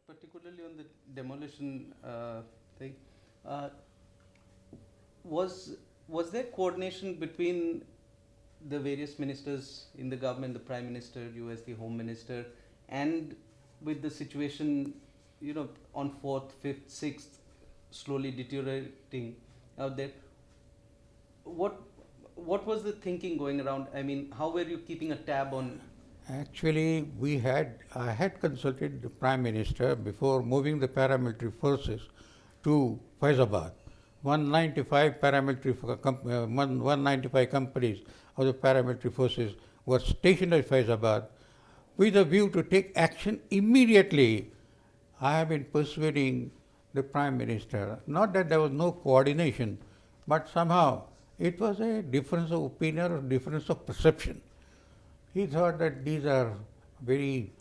particularly on the demolition thing, uh, was was there coordination between the various ministers in the government, the Prime Minister, you as the Home Minister, and with the situation, on 4th, 5th, 6th, slowly deteriorating out there? What was the thinking going around? I mean, how were you keeping a tab on? Actually, I had consulted the Prime Minister before moving the paramilitary forces to Faizabad. 195 195 companies of the paramilitary forces were stationed at Faizabad with a view to take action immediately. I have been persuading the Prime Minister, not that there was no coordination, but somehow it was a difference of opinion or difference of perception. He thought that these are very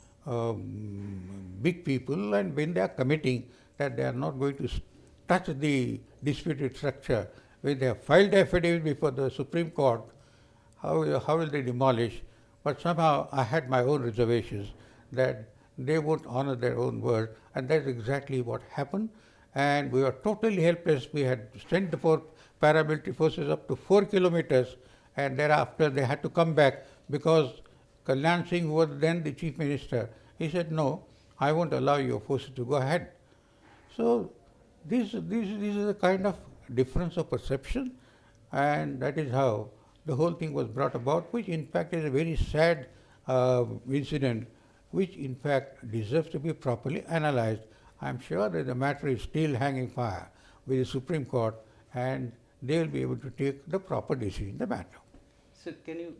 big people, and when they are committing that they are not going to touch the disputed structure, when they have filed affidavit before the Supreme Court, how will they demolish? But somehow I had my own reservations that they would honor their own word, and that's exactly what happened. And we were totally helpless. We had sent the paramilitary forces up to 4 kilometers, and thereafter they had to come back because Kalyan Singh, who was then the Chief Minister, he said, no, I won't allow your forces to go ahead. So this is a kind of difference of perception, and that is how the whole thing was brought about, which in fact is a very sad incident, which in fact deserves to be properly analyzed. I am sure that the matter is still hanging fire with the Supreme Court, and they will be able to take the proper decision in the matter. So can you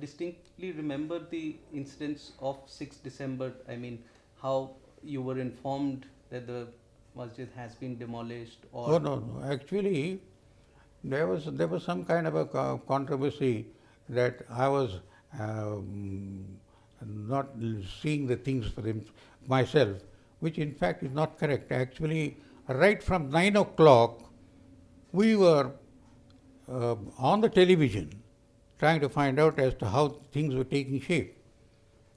distinctly remember the incidents of 6th December? I mean, how you were informed that the masjid has been demolished? Or Oh no. Actually, there was some kind of a controversy that I was not seeing the things for myself, which in fact is not correct. Actually, right from 9 o'clock, we were on the television trying to find out as to how things were taking shape.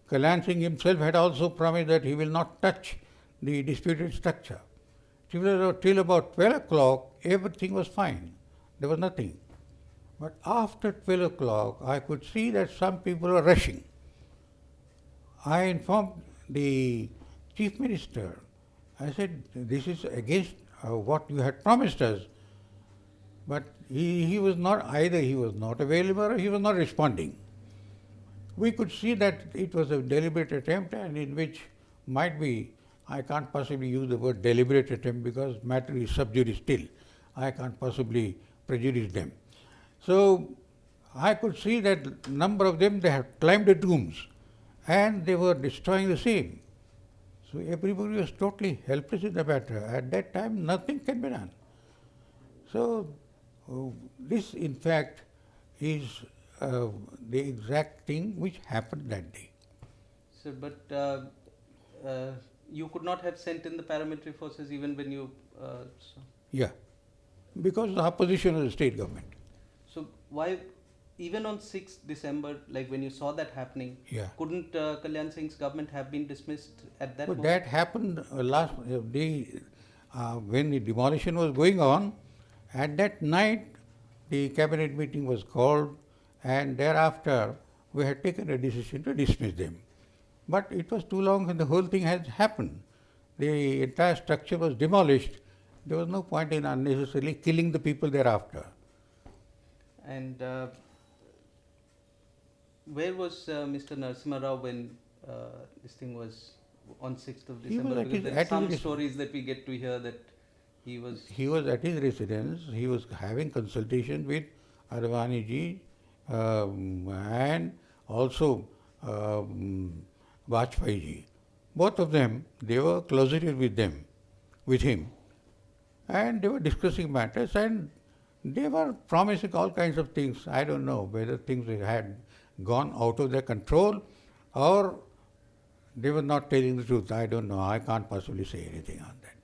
Kalyan Singh himself had also promised that he will not touch the disputed structure. Till about 12 o'clock, everything was fine. There was nothing. But after 12 o'clock, I could see that some people were rushing. I informed the Chief Minister. I said, this is against what you had promised us. But he was not, either he was not available or he was not responding. We could see that it was a deliberate attempt, and in which might be, I can't possibly use the word deliberate attempt because matter is sub judice still. I can't possibly prejudice them. So I could see that a number of them, they had climbed the tombs and they were destroying the same. So everybody was totally helpless in the matter. At that time, nothing can be done. So this, in fact, is the exact thing which happened that day. So, but you could not have sent in the paramilitary forces even when you... Yeah, because of the opposition of the state government. So why, even on 6th December, like when you saw that happening, couldn't Kalyan Singh's government have been dismissed at that moment? That happened last day when the demolition was going on. At that night, the cabinet meeting was called, and thereafter we had taken a decision to dismiss them. But it was too long and the whole thing had happened. The entire structure was demolished. There was no point in unnecessarily killing the people thereafter. And where was Mr. Narasimha Rao when this thing was on 6th of December? Because there are some stories that we get to hear that he was at his residence. He was having consultation with Advani ji and also Vajpayee ji. Both of them, they were closeted with him, and they were discussing matters, and they were promising all kinds of things. I don't know whether things had gone out of their control or they were not telling the truth. I don't know. I can't possibly say anything on that.